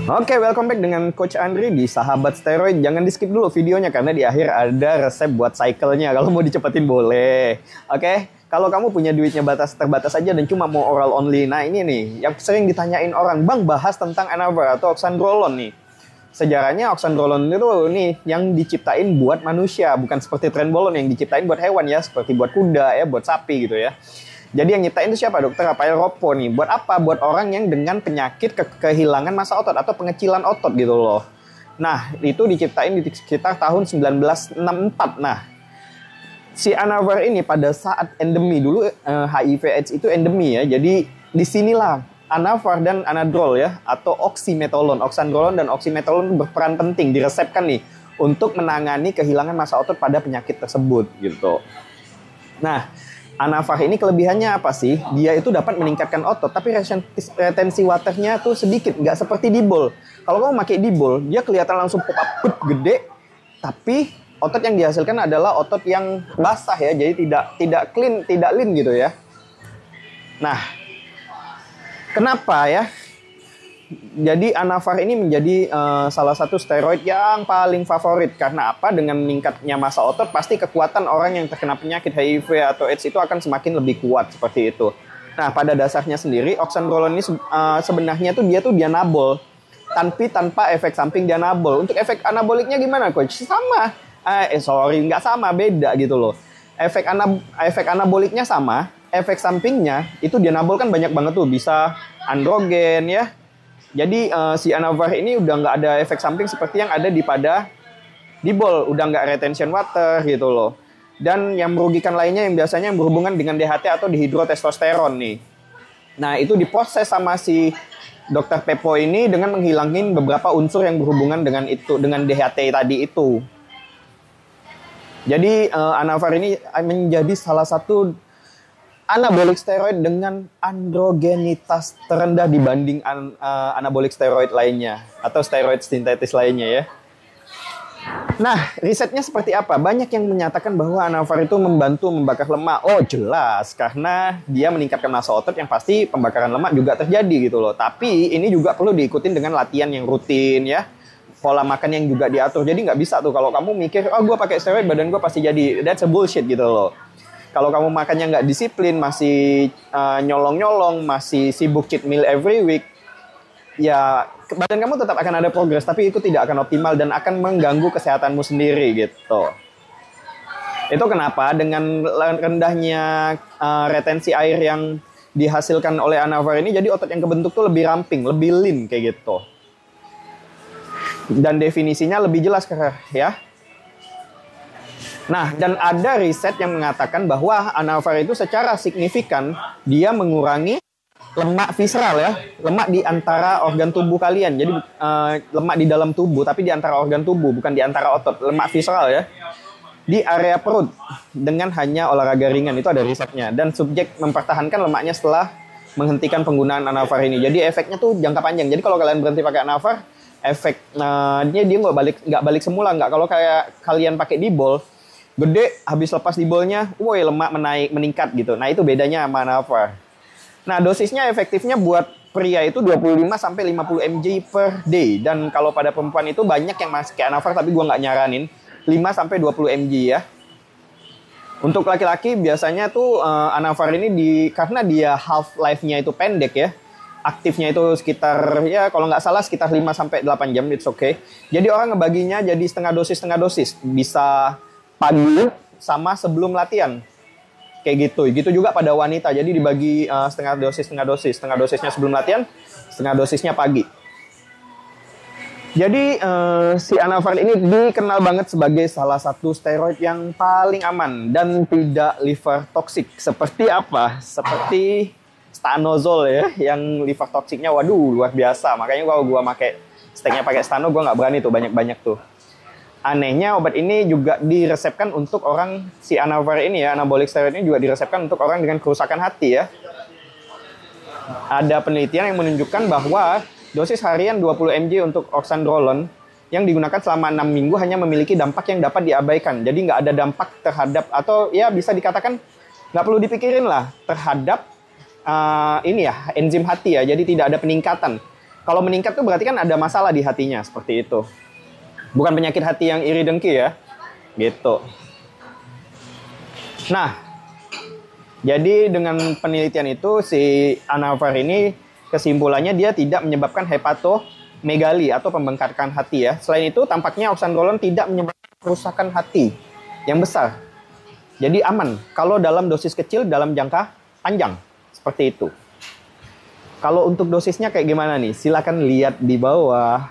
Oke, welcome back dengan Coach Andri di Sahabat Steroid. Jangan di skip dulu videonya karena di akhir ada resep buat cycle-nya. Kalau mau dicepetin boleh. Oke, kalau kamu punya duitnya terbatas aja dan cuma mau oral only. Nah ini nih, yang sering ditanyain orang, Bang bahas tentang Anavar atau oxandrolone nih. Sejarahnya oxandrolone itu nih yang diciptain buat manusia, bukan seperti trenbolone yang diciptain buat hewan ya, seperti buat kuda ya, buat sapi gitu ya. Jadi yang nyiptain itu siapa? Dokter Rafael Ropo nih. Buat apa? Buat orang yang dengan penyakit kehilangan massa otot atau pengecilan otot gitu loh. Nah, itu diciptain di sekitar tahun 1964. Nah, si Anavar ini pada saat endemi dulu HIV AIDS itu endemi ya. Jadi disinilah Anavar dan Anadrol ya atau oxymetolon, oxandrolone dan oxymetolon berperan penting diresepkan nih untuk menangani kehilangan massa otot pada penyakit tersebut gitu. Nah, Anavar ini kelebihannya apa sih? Dia itu dapat meningkatkan otot, tapi retensi waternya tuh sedikit, nggak seperti Dibol. Kalau kamu pakai Dibol, dia kelihatan langsung pop up gede, tapi otot yang dihasilkan adalah otot yang basah ya, jadi tidak clean, tidak lean gitu ya. Nah, kenapa ya? Jadi Anavar ini menjadi salah satu steroid yang paling favorit. Karena apa? Dengan meningkatnya massa otot, pasti kekuatan orang yang terkena penyakit HIV atau AIDS itu akan semakin lebih kuat seperti itu. Nah, pada dasarnya sendiri, oxandrolone ini sebenarnya tuh dia dianabol. Tanpa efek samping dianabol. Untuk efek anaboliknya gimana, Coach? Sama. Nggak sama, beda gitu loh. Efek anaboliknya sama, efek sampingnya itu dianabol kan banyak banget tuh. Bisa androgen ya. Jadi si Anavar ini udah nggak ada efek samping seperti yang ada pada Dibol, udah nggak retention water gitu loh. Dan yang merugikan lainnya yang biasanya berhubungan dengan DHT atau dihidrotestosteron nih. Nah itu diproses sama si Dr. Pepo ini dengan menghilangin beberapa unsur yang berhubungan dengan DHT tadi itu. Jadi Anavar ini menjadi salah satu anabolik steroid dengan androgenitas terendah dibanding anabolik steroid lainnya atau steroid sintetis lainnya ya. Nah, risetnya seperti apa? Banyak yang menyatakan bahwa Anavar itu membantu membakar lemak. Oh, jelas, karena dia meningkatkan massa otot yang pasti pembakaran lemak juga terjadi gitu loh. Tapi ini juga perlu diikutin dengan latihan yang rutin ya. Pola makan yang juga diatur. Jadi nggak bisa tuh kalau kamu mikir, oh gue pakai steroid badan gue pasti jadi. That's a bullshit gitu loh. Kalau kamu makannya nggak disiplin, masih nyolong-nyolong, masih sibuk cheat meal every week, ya badan kamu tetap akan ada progres, tapi itu tidak akan optimal dan akan mengganggu kesehatanmu sendiri gitu. Itu kenapa dengan rendahnya retensi air yang dihasilkan oleh Anavar ini, jadi otot yang kebentuk tuh lebih ramping, lebih lean kayak gitu. Dan definisinya lebih jelas ya. Nah, dan ada riset yang mengatakan bahwa Anavar itu secara signifikan dia mengurangi lemak visceral ya, lemak di antara organ tubuh kalian. Jadi lemak di dalam tubuh, tapi di antara organ tubuh, bukan di antara otot. Lemak visceral ya, di area perut dengan hanya olahraga ringan. Itu ada risetnya. Dan subjek mempertahankan lemaknya setelah menghentikan penggunaan Anavar ini. Jadi efeknya tuh jangka panjang. Jadi kalau kalian berhenti pakai Anavar, dia nggak balik semula. Nggak kalau kayak kalian pakai Dibol, gede, habis lepas Dibolnya, woi lemak meningkat gitu. Nah itu bedanya sama Anavar. Nah dosisnya efektifnya buat pria itu 25-50 mg per day. Dan kalau pada perempuan itu banyak yang masih kayak Anavar, tapi gue nggak nyaranin 5-20 mg ya. Untuk laki-laki biasanya tuh Anavar ini karena dia half life-nya itu pendek ya. Aktifnya itu sekitar, ya kalau nggak salah sekitar 5-8 jam, it's okay. Jadi orang ngebaginya jadi setengah dosis. Bisa pagi sama sebelum latihan. Kayak gitu. Gitu juga pada wanita. Jadi dibagi setengah dosis. Setengah dosisnya sebelum latihan, setengah dosisnya pagi. Jadi si Anavar ini dikenal banget sebagai salah satu steroid yang paling aman dan tidak liver toxic. Seperti apa? Seperti stanozol ya, yang liver toxicnya waduh luar biasa. Makanya kalau gue pakai stano, gue nggak berani tuh banyak-banyak tuh. Anehnya obat ini juga diresepkan untuk orang, si Anavar ini ya, anabolik steroid ini juga diresepkan untuk orang dengan kerusakan hati ya. Ada penelitian yang menunjukkan bahwa dosis harian 20 mg untuk oxandrolone yang digunakan selama 6 minggu hanya memiliki dampak yang dapat diabaikan. Jadi nggak ada dampak terhadap, atau ya bisa dikatakan nggak perlu dipikirin lah terhadap enzim hati ya. Jadi tidak ada peningkatan. Kalau meningkat tuh berarti kan ada masalah di hatinya, seperti itu. Bukan penyakit hati yang iri dengki ya. Gitu. Nah, jadi dengan penelitian itu si Anavar ini kesimpulannya dia tidak menyebabkan hepatomegali atau pembengkakan hati ya. Selain itu tampaknya oxandrolone tidak menyebabkan kerusakan hati yang besar. Jadi aman kalau dalam dosis kecil dalam jangka panjang. Seperti itu. Kalau untuk dosisnya kayak gimana nih? Silakan lihat di bawah.